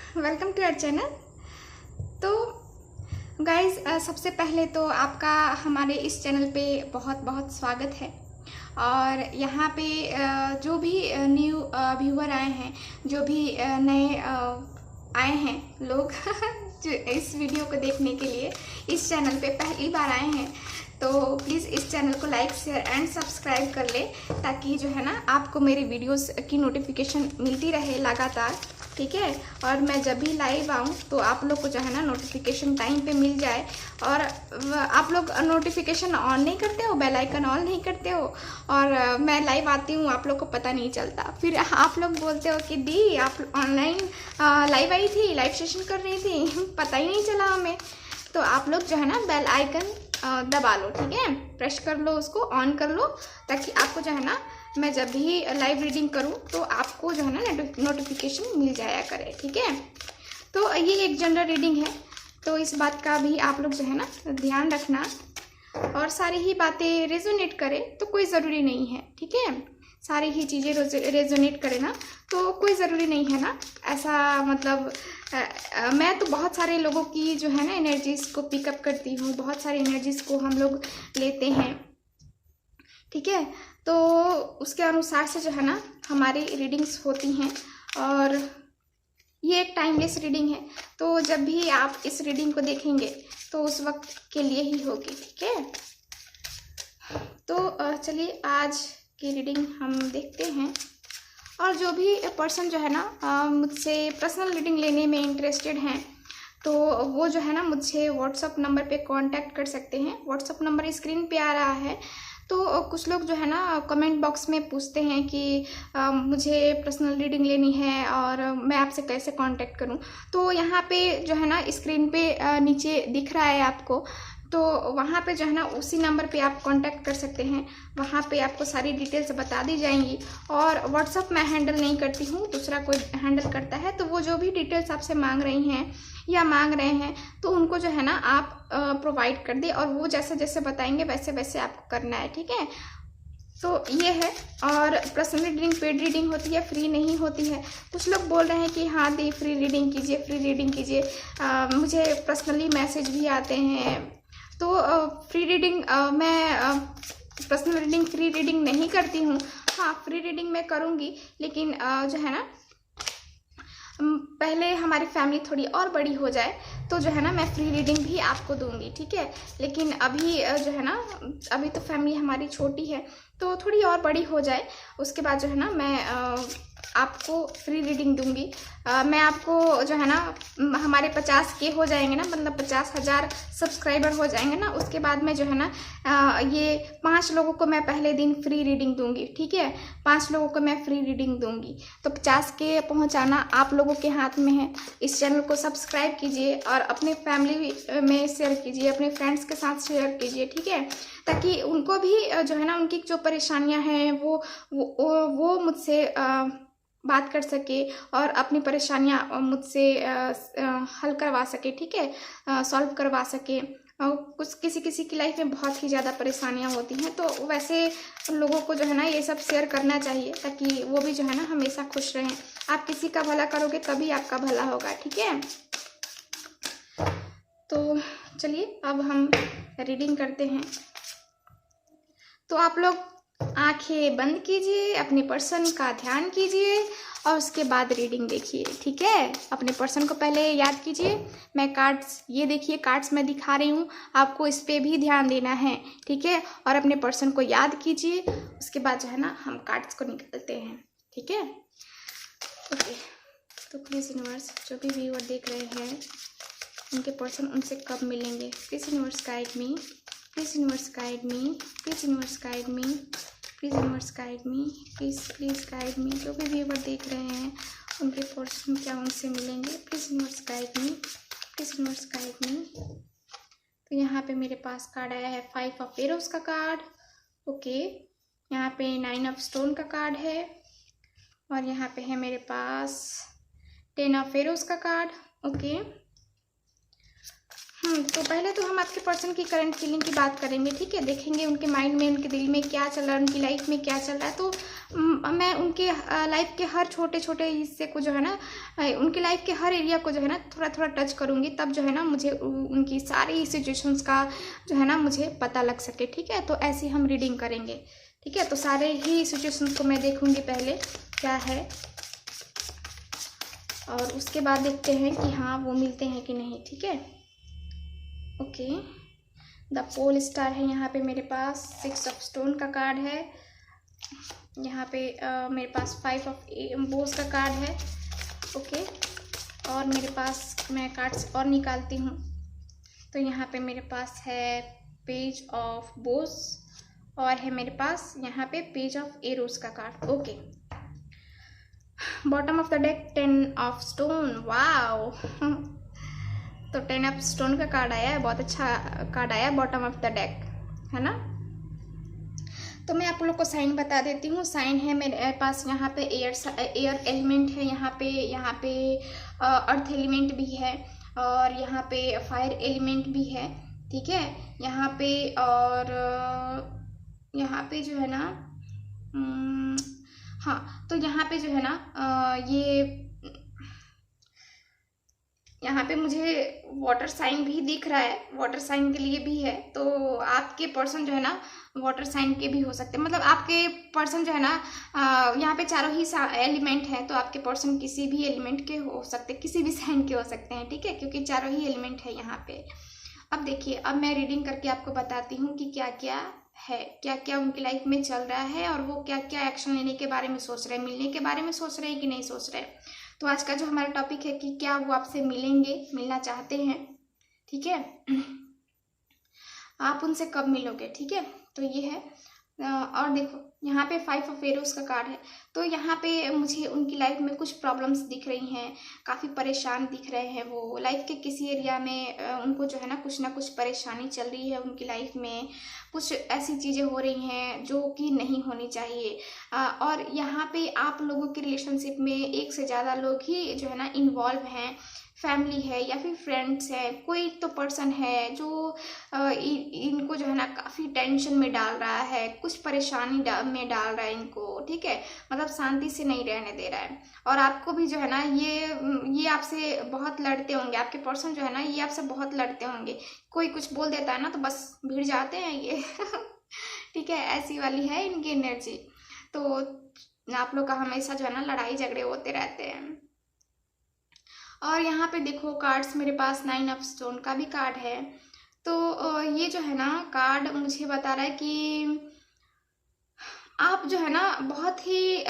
Welcome to our channel. तो guys, सबसे पहले तो आपका हमारे इस चैनल पे बहुत बहुत स्वागत है। और यहाँ पे जो भी न्यू व्यूअर आए हैं, जो भी नए आए हैं लोग जो इस वीडियो को देखने के लिए इस चैनल पे पहली बार आए हैं, तो प्लीज़ इस चैनल को लाइक शेयर एंड सब्सक्राइब कर ले, ताकि जो है ना आपको मेरी वीडियोस की नोटिफिकेशन मिलती रहे लगातार। ठीक है, और मैं जब भी लाइव आऊँ तो आप लोग को जो है ना नोटिफिकेशन टाइम पे मिल जाए। और आप लोग नोटिफिकेशन ऑन नहीं करते हो, बेल आइकन ऑन नहीं करते हो, और मैं लाइव आती हूँ आप लोग को पता नहीं चलता। फिर आप लोग बोलते हो कि दी आप ऑनलाइन लाइव आई थी, लाइव सेशन कर रही थी, पता ही नहीं चला हमें। तो आप लोग जो है ना बेल आइकन दबा लो, ठीक है, प्रेस कर लो, उसको ऑन कर लो, ताकि आपको जो है ना मैं जब भी लाइव रीडिंग करूं तो आपको जो है ना नोटिफिकेशन मिल जाया करे। ठीक है, तो ये एक जनरल रीडिंग है, तो इस बात का भी आप लोग जो है ना ध्यान रखना। और सारी ही बातें रेजोनेट करे तो कोई ज़रूरी नहीं है, ठीक है, सारी ही चीज़ें रेजोनेट करे ना तो कोई ज़रूरी नहीं है ना ऐसा। मतलब मैं तो बहुत सारे लोगों की जो है ना एनर्जीज़ को पिकअप करती हूँ, बहुत सारी एनर्जीज़ को हम लोग लेते हैं। ठीक है, तो उसके अनुसार से जो है ना हमारी रीडिंग्स होती हैं। और ये एक टाइमलेस रीडिंग है, तो जब भी आप इस रीडिंग को देखेंगे तो उस वक्त के लिए ही होगी। ठीक है, तो चलिए आज की रीडिंग हम देखते हैं। और जो भी पर्सन जो है ना मुझसे पर्सनल रीडिंग लेने में इंटरेस्टेड हैं, तो वो जो है ना मुझसे व्हाट्सअप नंबर पे कांटेक्ट कर सकते हैं। व्हाट्सअप नंबर स्क्रीन पे आ रहा है। तो कुछ लोग जो है ना कमेंट बॉक्स में पूछते हैं कि मुझे पर्सनल रीडिंग लेनी है और मैं आपसे कैसे कांटेक्ट करूं। तो यहाँ पे जो है ना स्क्रीन पे नीचे दिख रहा है आपको, तो वहाँ पे जो है ना उसी नंबर पे आप कांटेक्ट कर सकते हैं। वहाँ पे आपको सारी डिटेल्स बता दी जाएंगी। और व्हाट्सअप मैं हैंडल नहीं करती हूँ, दूसरा कोई हैंडल करता है। तो वो जो भी डिटेल्स आपसे मांग रही हैं या मांग रहे हैं, तो उनको जो है ना आप प्रोवाइड कर दे, और वो जैसे जैसे बताएंगे वैसे वैसे आपको करना है। ठीक है, तो ये है। और पर्सनल रीडिंग पेड रीडिंग होती है, फ्री नहीं होती है। कुछ लोग बोल रहे हैं कि हाँ दी फ्री रीडिंग कीजिए, फ्री रीडिंग कीजिए। मुझे पर्सनली मैसेज भी आते हैं। तो फ्री रीडिंग मैं पर्सनल रीडिंग फ्री रीडिंग नहीं करती हूँ। हाँ, फ्री रीडिंग मैं करूँगी, लेकिन जो है ना पहले हमारी फैमिली थोड़ी और बड़ी हो जाए तो जो है ना मैं फ्री रीडिंग भी आपको दूंगी। ठीक है, लेकिन अभी जो है ना अभी तो फैमिली हमारी छोटी है, तो थोड़ी और बड़ी हो जाए उसके बाद जो है ना मैं आपको फ्री रीडिंग दूंगी। मैं आपको जो है ना हमारे 50K हो जाएंगे ना, मतलब 50,000 सब्सक्राइबर हो जाएंगे ना, उसके बाद में जो है ना ये 5 लोगों को मैं पहले दिन फ्री रीडिंग दूंगी। ठीक है, 5 लोगों को मैं फ्री रीडिंग दूंगी। तो 50K पहुंचाना आप लोगों के हाथ में है। इस चैनल को सब्सक्राइब कीजिए और अपने फैमिली में शेयर कीजिए, अपने फ्रेंड्स के साथ शेयर कीजिए। ठीक है, ताकि उनको भी जो है ना उनकी जो परेशानियां हैं वो मुझसे बात कर सके और अपनी परेशानियां मुझसे हल करवा सके। ठीक है, सॉल्व करवा सके। और कुछ किसी किसी की लाइफ में बहुत ही ज़्यादा परेशानियां होती हैं, तो वैसे लोगों को जो है ना ये सब शेयर करना चाहिए, ताकि वो भी जो है ना हमेशा खुश रहें। आप किसी का भला करोगे तभी आपका भला होगा। ठीक है, तो चलिए अब हम रीडिंग करते हैं। तो आप लोग आंखें बंद कीजिए, अपने पर्सन का ध्यान कीजिए और उसके बाद रीडिंग देखिए। ठीक है, अपने पर्सन को पहले याद कीजिए। मैं कार्ड्स, ये देखिए कार्ड्स मैं दिखा रही हूँ, आपको इस पे भी ध्यान देना है। ठीक है, और अपने पर्सन को याद कीजिए, उसके बाद जो है ना हम कार्ड्स को निकालते हैं। ठीक है, ओके। तो प्लीज़ यूनिवर्स, जो भी व्यूअर देख रहे हैं उनके पर्सन उनसे कब मिलेंगे, please universe guide me, please universe guide me, please universe guide me, please universe guide me, please guide me. जो भी व्यूअर देख रहे हैं उनके पर्सन क्या उनसे मिलेंगे, please universe guide me, please universe guide me. तो यहाँ पे मेरे पास कार्ड आया है 5 ऑफ एरोस का कार्ड। ओके, यहाँ पे 9 ऑफ स्टोन का कार्ड है, और यहाँ पे है मेरे पास 10 ऑफ एरोस का कार्ड। ओके, तो पहले तो हम आपके पर्सन की करंट फीलिंग की बात करेंगे, ठीक है। देखेंगे उनके माइंड में, उनके दिल में क्या चल रहा है, उनकी लाइफ में क्या चल रहा है। तो मैं उनके लाइफ के हर छोटे छोटे हिस्से को जो है ना, उनके लाइफ के हर एरिया को जो है ना थोड़ा थोड़ा टच करूँगी, तब जो है ना मुझे उनकी सारी सिचुएशंस का जो है ना मुझे पता लग सके, ठीक है। तो ऐसी हम रीडिंग करेंगे, ठीक है। तो सारे ही सिचुएशंस को मैं देखूँगी पहले क्या है, और उसके बाद देखते हैं कि हाँ वो मिलते हैं कि नहीं, ठीक है। ओके, द पोल स्टार है यहाँ पे मेरे पास, 6 ऑफ स्टोन का कार्ड है यहाँ पे, मेरे पास 5 ऑफ बोस का कार्ड है। ओके, और मेरे पास मैं कार्ड्स और निकालती हूँ। तो यहाँ पे मेरे पास है पेज ऑफ बोस, और है मेरे पास यहाँ पे पेज ऑफ एरोस का card. Okay, bottom of the deck 10 of stone, wow. तो 10 ऑफ स्टोन का कार्ड आया है, बहुत अच्छा कार्ड आया बॉटम ऑफ द डेक, है ना। तो मैं आप लोग को साइन बता देती हूँ। साइन है मेरे पास यहाँ पे एयर एलिमेंट है, यहाँ पे अर्थ एलिमेंट भी है, और यहाँ पे फायर एलिमेंट भी है, ठीक है। यहाँ पे और यहाँ पे जो है ना, हाँ, तो यहाँ पे जो है ना ये यहाँ पे मुझे वाटर साइन भी दिख रहा है, वाटर साइन के लिए भी है। तो आपके पर्सन जो है ना वाटर साइन के भी हो सकते हैं, मतलब आपके पर्सन जो है ना यहाँ पे चारों ही एलिमेंट है, तो आपके पर्सन किसी भी एलिमेंट के हो सकते, किसी भी साइन के हो सकते हैं, ठीक है, क्योंकि चारों ही एलिमेंट है यहाँ पे। अब देखिए, अब मैं रीडिंग करके आपको बताती हूँ कि क्या क्या है, क्या क्या उनकी लाइफ में चल रहा है, और वो क्या क्या एक्शन लेने के बारे में सोच रहे हैं, मिलने के बारे में सोच रहे हैं कि नहीं सोच रहे हैं। तो आज का जो हमारा टॉपिक है कि क्या वो आपसे मिलेंगे, मिलना चाहते हैं, ठीक है। आप उनसे कब मिलोगे, ठीक है। तो ये है, और देखो यहाँ पे 5 ऑफ एरोस का कार्ड है। तो यहाँ पे मुझे उनकी लाइफ में कुछ प्रॉब्लम्स दिख रही हैं, काफ़ी परेशान दिख रहे हैं वो, लाइफ के किसी एरिया में उनको जो है ना कुछ परेशानी चल रही है उनकी लाइफ में, कुछ ऐसी चीज़ें हो रही हैं जो कि नहीं होनी चाहिए। और यहाँ पे आप लोगों के रिलेशनशिप में एक से ज़्यादा लोग ही जो है ना इन्वॉल्व हैं, फैमिली है या फिर फ्रेंड्स है, कोई तो पर्सन है जो इनको जो है ना काफ़ी टेंशन में डाल रहा है, कुछ परेशानी में डाल रहा है इनको, ठीक है, मतलब शांति से नहीं रहने दे रहा है। और आपको भी जो है ना ये आपसे बहुत लड़ते होंगे, आपके पर्सन जो है ना ये आपसे बहुत लड़ते होंगे, कोई कुछ बोल देता है ना तो बस भिड़ जाते हैं ये ठीक है, ऐसी वाली है इनकी एनर्जी। तो आप लोग का हमेशा जो है ना लड़ाई झगड़े होते रहते हैं। और यहाँ पे देखो कार्ड्स मेरे पास 9 ऑफ स्टोन का भी कार्ड है। तो ये जो है ना कार्ड मुझे बता रहा है कि आप जो है ना बहुत ही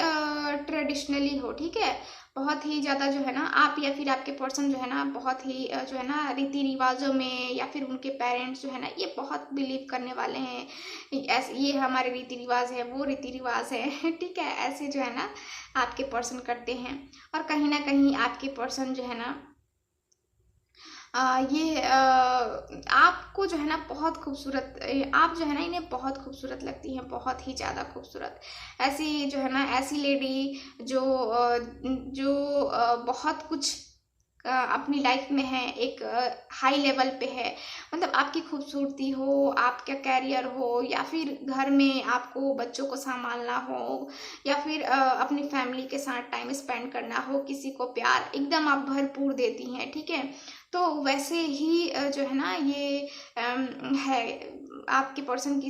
ट्रेडिशनली हो, ठीक है, बहुत ही ज़्यादा जो है ना आप या फिर आपके पर्सन जो है ना बहुत ही जो है ना रीति रिवाजों में, या फिर उनके पेरेंट्स जो है ना ये बहुत बिलीव करने वाले हैं, ऐसे ये हमारे रीति रिवाज है, वो रीति रिवाज है ठीक है, ऐसे जो है ना आपके पर्सन करते हैं। और कहीं ना कहीं आपके पर्सन जो है ना ये आपको जो है ना बहुत खूबसूरत, आप जो है ना इन्हें बहुत खूबसूरत लगती हैं, बहुत ही ज़्यादा खूबसूरत। ऐसी जो है ना ऐसी लेडी जो बहुत कुछ अपनी लाइफ में है, एक हाई लेवल पे है, मतलब आपकी खूबसूरती हो, आपका कैरियर हो, या फिर घर में आपको बच्चों को संभालना हो, या फिर अपनी फैमिली के साथ टाइम स्पेंड करना हो, किसी को प्यार एकदम आप भरपूर देती हैं, ठीक है। तो वैसे ही जो है ना ये है, आपके पर्सन की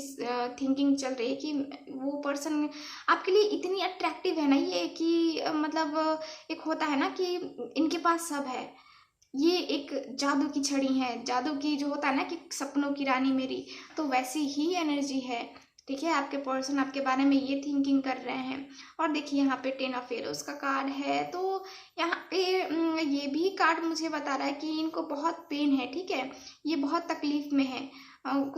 थिंकिंग चल रही है कि वो पर्सन आपके लिए इतनी अट्रैक्टिव है ना ये कि मतलब एक होता है ना कि इनके पास सब है, ये एक जादू की छड़ी है, जादू की जो होता है ना कि सपनों की रानी मेरी, तो वैसी ही एनर्जी है, ठीक है। आपके पर्सन आपके बारे में ये थिंकिंग कर रहे हैं। और देखिए यहाँ पे 10 ऑफ एरोस का कार्ड है। तो यहाँ पे ये भी कार्ड मुझे बता रहा है कि इनको बहुत पेन है, ठीक है, ये बहुत तकलीफ में है,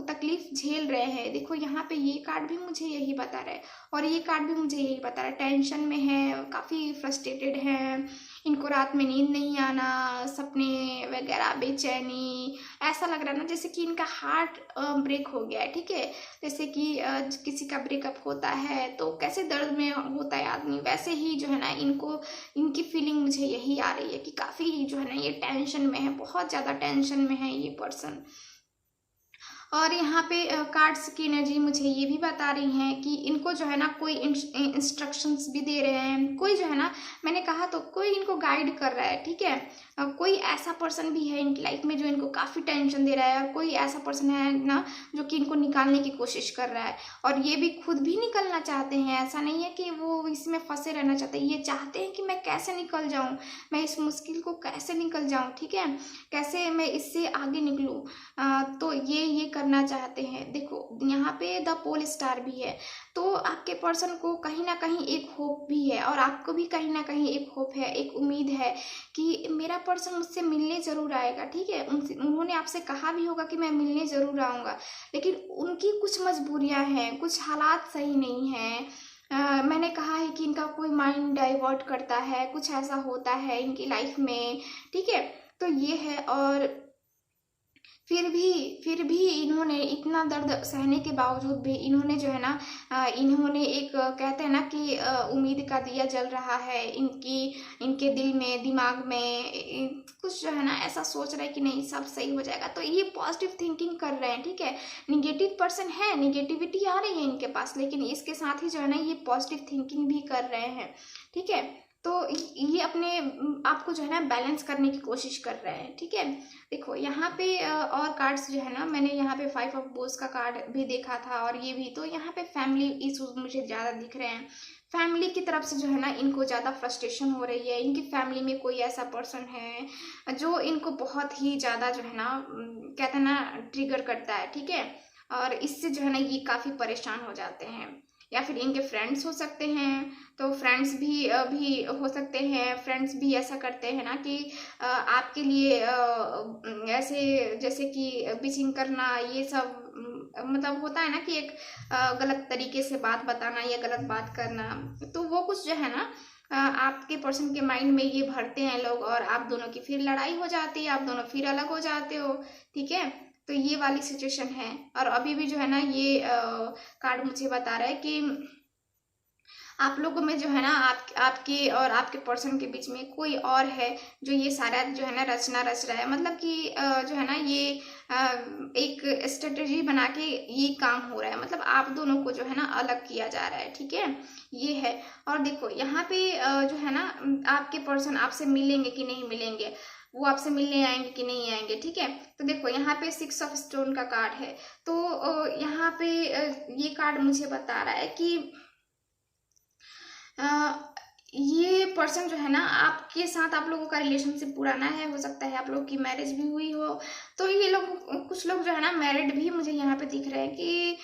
तकलीफ झेल रहे हैं। देखो यहाँ पे ये कार्ड भी मुझे यही बता रहा है, और ये कार्ड भी मुझे यही बता रहा है, टेंशन में है, काफ़ी फ्रस्ट्रेटेड है, इनको रात में नींद नहीं आना, सपने वगैरह, बेचैनी, ऐसा लग रहा है ना जैसे कि इनका हार्ट ब्रेक हो गया है, ठीक है। जैसे कि किसी का ब्रेकअप होता है तो कैसे दर्द में होता है आदमी, वैसे ही जो है ना इनको इनकी फीलिंग मुझे यही आ रही है कि काफ़ी जो है ना ये टेंशन में है, बहुत ज़्यादा टेंशन में है ये पर्सन। और यहाँ पे कार्ड्स की एनर्जी मुझे ये भी बता रही हैं कि इनको जो है ना कोई इंस्ट्रक्शंस भी दे रहे हैं, कोई जो है ना, मैंने कहा तो कोई इनको गाइड कर रहा है, ठीक है। कोई ऐसा पर्सन भी है इनकी लाइफ में जो इनको काफ़ी टेंशन दे रहा है, और कोई ऐसा पर्सन है ना जो कि इनको निकालने की कोशिश कर रहा है, और ये भी खुद भी निकलना चाहते हैं। ऐसा नहीं है कि वो इसमें फंसे रहना चाहते हैं, ये चाहते हैं कि मैं कैसे निकल जाऊँ, मैं इस मुश्किल को कैसे निकल जाऊँ, ठीक है, कैसे मैं इससे आगे निकलूँ। तो ये करना चाहते हैं। देखो यहाँ पे द पोल स्टार भी है, तो आपके पर्सन को कहीं ना कहीं एक होप भी है, और आपको भी कहीं ना कहीं एक होप है, एक उम्मीद है कि मेरा पर्सन मुझसे मिलने ज़रूर आएगा, ठीक है। उन्होंने आपसे कहा भी होगा कि मैं मिलने ज़रूर आऊँगा, लेकिन उनकी कुछ मजबूरियाँ हैं, कुछ हालात सही नहीं हैं। मैंने कहा है कि इनका कोई माइंड डाइवर्ट करता है, कुछ ऐसा होता है इनकी लाइफ में, ठीक है। तो ये है, और फिर भी इन्होंने इतना दर्द सहने के बावजूद भी इन्होंने जो है ना इन्होंने एक कहते हैं ना कि उम्मीद का दिया जल रहा है इनके दिल में, दिमाग में कुछ जो है ना ऐसा सोच रहा है कि नहीं सब सही हो जाएगा। तो ये पॉजिटिव थिंकिंग कर रहे हैं, ठीक है। निगेटिव पर्सन है, निगेटिविटी आ रही है इनके पास, लेकिन इसके साथ ही जो है ना ये पॉजिटिव थिंकिंग भी कर रहे हैं, ठीक है। तो ये अपने आपको जो है ना बैलेंस करने की कोशिश कर रहे हैं, ठीक है। देखो यहाँ पे और कार्ड्स जो है ना, मैंने यहाँ पे 5 ऑफ बोस का कार्ड भी देखा था, और ये भी, तो यहाँ पे फैमिली इशूज मुझे ज़्यादा दिख रहे हैं। फैमिली की तरफ से जो है ना इनको ज़्यादा फ्रस्ट्रेशन हो रही है। इनकी फैमिली में कोई ऐसा पर्सन है जो इनको बहुत ही ज़्यादा जो है ना कहते हैं ना ट्रिगर करता है, ठीक है। और इससे जो है ना ये काफ़ी परेशान हो जाते हैं, या फिर इनके फ्रेंड्स हो सकते हैं, तो फ्रेंड्स भी हो सकते हैं। फ्रेंड्स भी ऐसा करते हैं ना कि आपके लिए ऐसे जैसे कि बिचिंग करना, ये सब मतलब होता है ना कि एक गलत तरीके से बात बताना या गलत बात करना, तो वो कुछ जो है ना आपके पर्सन के माइंड में ये भरते हैं लोग, और आप दोनों की फिर लड़ाई हो जाती है, आप दोनों फिर अलग हो जाते हो, ठीक है। तो ये वाली सिचुएशन है। और अभी भी जो है ना ये कार्ड मुझे बता रहा है कि आप लोगों में जो है ना आपके और आपके पर्सन के बीच में कोई और है जो ये सारा जो है ना रचना रच रहा है। मतलब कि जो है ना ये एक स्ट्रेटेजी बना के ये काम हो रहा है, मतलब आप दोनों को जो है ना अलग किया जा रहा है, ठीक है, ये है। और देखो यहाँ पे जो है ना आपके पर्सन आपसे मिलेंगे कि नहीं मिलेंगे, वो आपसे मिलने आएंगे कि नहीं आएंगे, ठीक है। तो देखो यहाँ पे 6 ऑफ स्टोन का कार्ड है, तो यहाँ पे ये कार्ड मुझे बता रहा है कि ये पर्सन जो है ना आपके साथ, आप लोगों का रिलेशनशिप पुराना है, हो सकता है आप लोगों की मैरिज भी हुई हो। तो ये लोग, कुछ लोग जो है ना मैरिड भी मुझे यहाँ पे दिख रहे हैं कि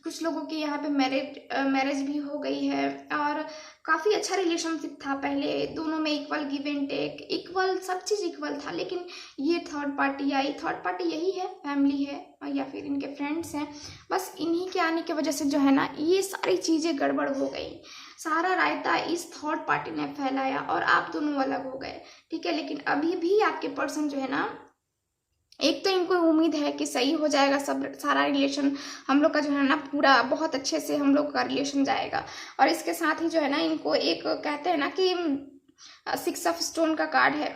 कुछ लोगों की यहाँ पे मैरिज भी हो गई है, और काफ़ी अच्छा रिलेशनशिप था पहले, दोनों में equal give and take, equal सब चीज़ इक्वल था। लेकिन ये थर्ड पार्टी आई, थर्ड पार्टी यही है, फैमिली है या फिर इनके फ्रेंड्स हैं। बस इन्हीं के आने की वजह से जो है ना ये सारी चीज़ें गड़बड़ हो गई, सारा रायता इस थर्ड पार्टी ने फैलाया और आप दोनों अलग हो गए, ठीक है। लेकिन अभी भी आपके पर्सन जो है ना, एक तो इनको उम्मीद है कि सही हो जाएगा सब, सारा रिलेशन हम लोग का जो है ना पूरा बहुत अच्छे से हम लोग का रिलेशन जाएगा। और इसके साथ ही जो है ना इनको एक कहते हैं ना कि 6 ऑफ स्टोन का कार्ड है,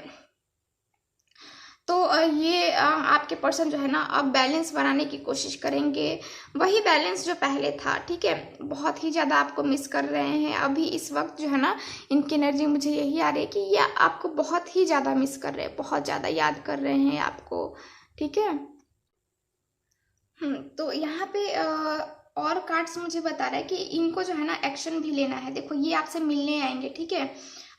तो ये आपके पर्सन जो है ना अब बैलेंस बनाने की कोशिश करेंगे, वही बैलेंस जो पहले था, ठीक है। बहुत ही ज़्यादा आपको मिस कर रहे हैं अभी इस वक्त जो है ना, इनकी एनर्जी मुझे यही आ रही है कि ये आपको बहुत ही ज़्यादा मिस कर रहे हैं, बहुत ज़्यादा याद कर रहे हैं आपको, ठीक है। तो यहाँ पे और कार्ड्स मुझे बता रहा है कि इनको जो है ना एक्शन भी लेना है। देखो ये आपसे मिलने आएंगे, ठीक है।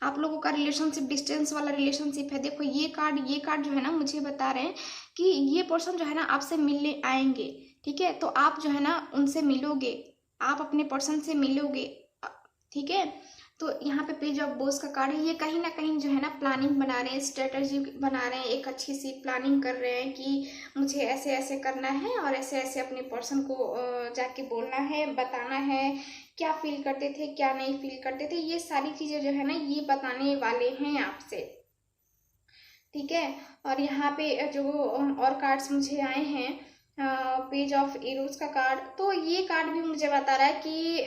आप लोगों का रिलेशनशिप डिस्टेंस वाला रिलेशनशिप है। देखो ये कार्ड जो है ना मुझे बता रहे हैं कि ये पर्सन जो है ना आपसे मिलने आएंगे, ठीक है। तो आप जो है ना उनसे मिलोगे, आप अपने पर्सन से मिलोगे, ठीक है। तो यहाँ पे पेज ऑफ बोस का कार्ड है, ये कहीं ना कहीं जो है ना प्लानिंग बना रहे हैं, स्ट्रेटजी बना रहे हैं, एक अच्छी सी प्लानिंग कर रहे हैं कि मुझे ऐसे ऐसे करना है और ऐसे ऐसे अपने पर्सन को जाके बोलना है, बताना है, क्या फील करते थे क्या नहीं फील करते थे, ये सारी चीज़ें जो है ना ये बताने वाले हैं आपसे, ठीक है। और यहाँ पे जो और कार्ड्स मुझे आए हैं, पेज ऑफ एरोज का कार्ड, तो ये कार्ड भी मुझे बता रहा है कि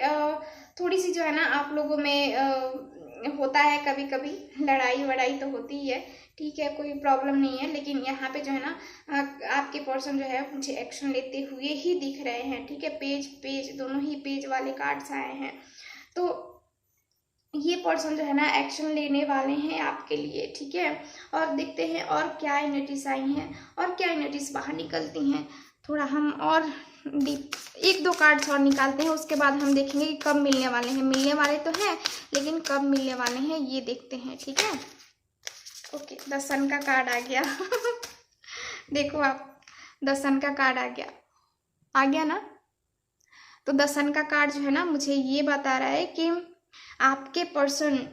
थोड़ी सी जो है ना आप लोगों में होता है कभी कभी, लड़ाई वड़ाई तो होती ही है, ठीक है, कोई प्रॉब्लम नहीं है। लेकिन यहाँ पे जो है ना आपके पर्सन जो है मुझे एक्शन लेते हुए ही दिख रहे हैं, ठीक है। पेज दोनों ही पेज वाले कार्ड्स आए हैं। तो ये पर्सन जो है ना एक्शन लेने वाले हैं आपके लिए, ठीक है। और देखते हैं और क्या एनर्जीज आई हैं और क्या एनर्जीज बाहर निकलती हैं। थोड़ा हम और डीप एक दो कार्ड्स और निकालते हैं, उसके बाद हम देखेंगे कि कब मिलने वाले हैं। मिलने वाले तो हैं, लेकिन कब मिलने वाले हैं ये देखते हैं, ठीक है। ओके, द सन का कार्ड आ गया देखो आप, द सन का कार्ड आ गया ना। तो द सन का कार्ड जो है ना मुझे ये बता रहा है कि आपके पर्सन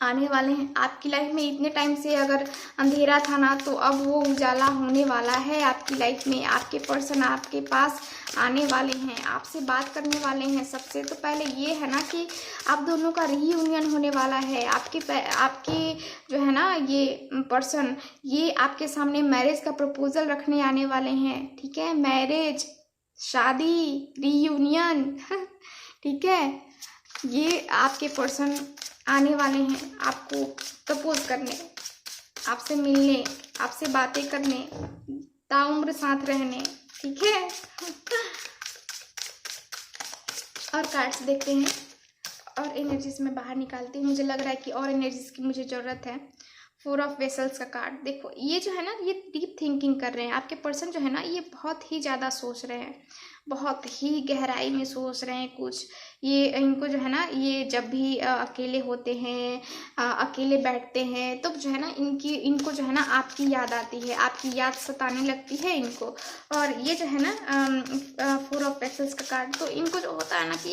आने वाले हैं आपकी लाइफ में। इतने टाइम से अगर अंधेरा था ना, तो अब वो उजाला होने वाला है आपकी लाइफ में। आपके पर्सन आपके पास आने वाले हैं, आपसे बात करने वाले हैं। सबसे तो पहले ये है ना कि आप दोनों का रीयूनियन होने वाला है। आपके जो है ना ये पर्सन, ये आपके सामने मैरिज का प्रपोजल रखने आने वाले हैं, ठीक है। मैरिज, शादी, रीयूनियन ठीक है। ये आपके पर्सन आने वाले हैं आपको प्रपोज करने, आपसे मिलने, आपसे बातें करने, ताउम्र साथ रहने, ठीक है। और कार्ड्स देखते हैं और एनर्जीज में बाहर निकालती हूँ। मुझे लग रहा है कि और एनर्जीज की मुझे ज़रूरत है। 4 ऑफ वेसल्स का कार्ड देखो, ये जो है ना ये डीप थिंकिंग कर रहे हैं। आपके पर्सन जो है ना ये बहुत ही ज़्यादा सोच रहे हैं, बहुत ही गहराई में सोच रहे हैं कुछ। ये इनको जो है ना ये जब भी अकेले होते हैं, अकेले बैठते हैं, तो जो है ना इनको जो है ना आपकी याद आती है, आपकी याद सताने लगती है इनको। और ये जो है ना 4 ऑफ पेटल्स का कार्ड, तो इनको जो होता है ना कि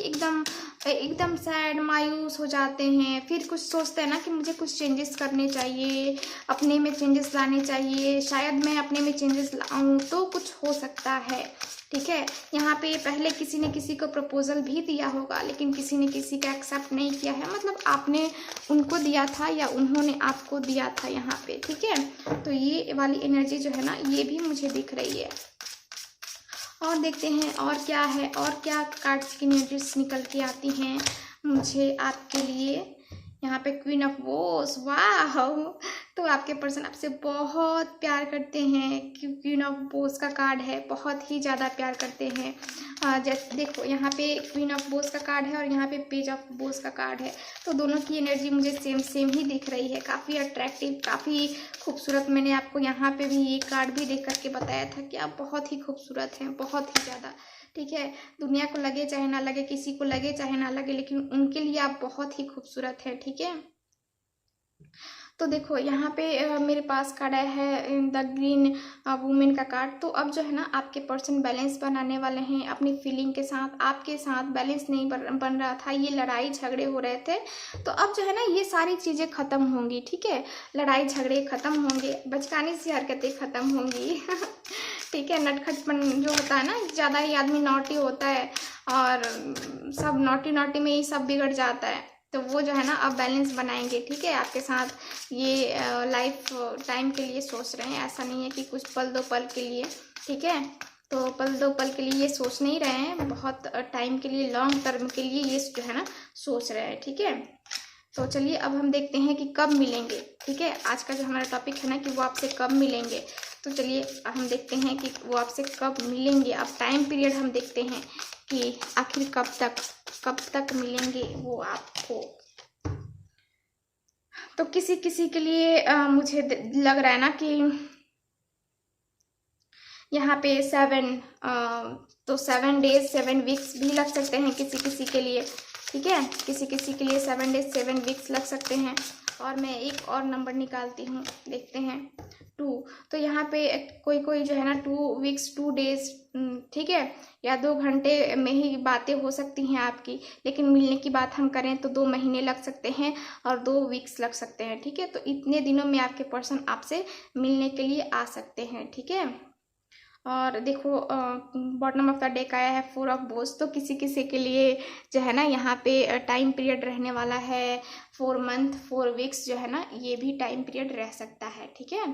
एकदम सैड, मायूस हो जाते हैं। फिर कुछ सोचते हैं ना कि मुझे कुछ चेंजेस करने चाहिए, अपने में चेंजेस लाने चाहिए, शायद मैं अपने में चेंजेस लाऊं तो कुछ हो सकता है, ठीक है। यहाँ पे पहले किसी ने किसी को प्रपोजल भी दिया होगा, लेकिन किसी ने किसी का एक्सेप्ट नहीं किया है। मतलब आपने उनको दिया था या उन्होंने आपको दिया था यहाँ पे, ठीक है। तो ये वाली एनर्जी जो है ना ये भी मुझे दिख रही है। और देखते हैं और क्या है और क्या कार्ड्स की एनर्जीज निकल के आती हैं मुझे आपके लिए। यहाँ पे क्वीन ऑफ वोस, वाह। तो आपके पर्सन आपसे बहुत प्यार करते हैं। क्वीन ऑफ वोस का कार्ड है, बहुत ही ज़्यादा प्यार करते हैं। जैसे देखो यहाँ पे क्वीन ऑफ वोस का कार्ड है और यहाँ पे पेज ऑफ वोस का कार्ड है। तो दोनों की एनर्जी मुझे सेम ही दिख रही है, काफ़ी अट्रैक्टिव, काफ़ी खूबसूरत। मैंने आपको यहाँ पे भी ये कार्ड भी देख करके बताया था कि आप बहुत ही खूबसूरत हैं, बहुत ही ज़्यादा, ठीक है। दुनिया को लगे चाहे ना लगे, किसी को लगे चाहे ना लगे, लेकिन उनके लिए आप बहुत ही खूबसूरत हैं, ठीक है। तो देखो यहाँ पे मेरे पास कार्ड आया है द ग्रीन वुमेन का कार्ड। तो अब जो है ना आपके पर्सन बैलेंस बनाने वाले हैं अपनी फीलिंग के साथ। आपके साथ बैलेंस नहीं बन रहा था, ये लड़ाई झगड़े हो रहे थे, तो अब जो है ना ये सारी चीज़ें ख़त्म होंगी, ठीक है। लड़ाई झगड़े ख़त्म होंगे, बचकानी सी हरकतें ख़त्म होंगी ठीक है। नटखटपन जो होता है ना, ज़्यादा ही आदमी नॉटी होता है और सब नॉटी में ही सब बिगड़ जाता है। तो वो जो है ना अब बैलेंस बनाएंगे, ठीक है। आपके साथ ये लाइफ टाइम के लिए सोच रहे हैं, ऐसा नहीं है कि कुछ पल दो पल के लिए, ठीक है। तो पल दो पल के लिए ये सोच नहीं रहे हैं, बहुत टाइम के लिए, लॉन्ग टर्म के लिए ये जो है ना सोच रहे हैं, ठीक है। तो चलिए अब हम देखते हैं कि कब मिलेंगे, ठीक है। आज का जो हमारा टॉपिक है ना कि वो आपसे कब मिलेंगे, तो चलिए हम देखते हैं कि वो आपसे कब मिलेंगे। अब टाइम पीरियड हम देखते हैं कि आखिर कब तक मिलेंगे वो आपको। तो किसी किसी के लिए मुझे लग रहा है ना कि यहाँ पे 7 डेज 7 वीक्स भी लग सकते हैं किसी किसी के लिए, ठीक है। किसी किसी के लिए 7 डेज 7 वीक्स लग सकते हैं। और मैं एक और नंबर निकालती हूँ, देखते हैं 2। तो यहाँ पे कोई जो है ना 2 वीक्स 2 डेज, ठीक है, या 2 घंटे में ही बातें हो सकती हैं आपकी। लेकिन मिलने की बात हम करें तो 2 महीने लग सकते हैं और 2 वीक्स लग सकते हैं, ठीक है। तो इतने दिनों में आपके पर्सन आपसे मिलने के लिए आ सकते हैं, ठीक है। और देखो बॉटम ऑफ द डेक आया है 4 ऑफ बोस। तो किसी किसी के लिए जो है ना यहाँ पे टाइम पीरियड रहने वाला है 4 मंथ 4 वीक्स, जो है ना ये भी टाइम पीरियड रह सकता है, ठीक है।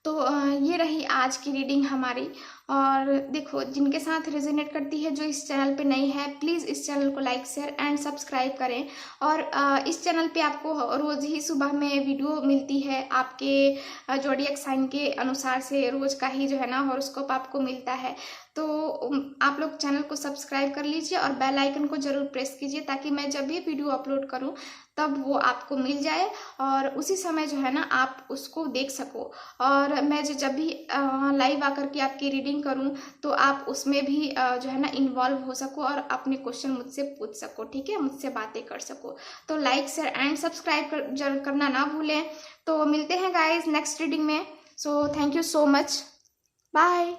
तो ये रही आज की रीडिंग हमारी। और देखो, जिनके साथ रेजोनेट करती है, जो इस चैनल पे नई है, प्लीज़ इस चैनल को लाइक शेयर एंड सब्सक्राइब करें। और इस चैनल पे आपको रोज़ ही सुबह में वीडियो मिलती है, आपके जोडिएक साइन के अनुसार से रोज़ का ही जो है ना हॉरोस्कोप आपको मिलता है। तो आप लोग चैनल को सब्सक्राइब कर लीजिए और बेल आइकन को ज़रूर प्रेस कीजिए, ताकि मैं जब भी वीडियो अपलोड करूं तब वो आपको मिल जाए और उसी समय जो है ना आप उसको देख सको। और मैं जब भी लाइव आकर के आपकी रीडिंग करूं तो आप उसमें भी जो है ना इन्वॉल्व हो सको और अपने क्वेश्चन मुझसे पूछ सको, ठीक है, मुझसे बातें कर सको। तो लाइक शेयर एंड सब्सक्राइब जरूर करना ना भूलें। तो मिलते हैं गाइज नेक्स्ट रीडिंग में। So thank you so much, bye.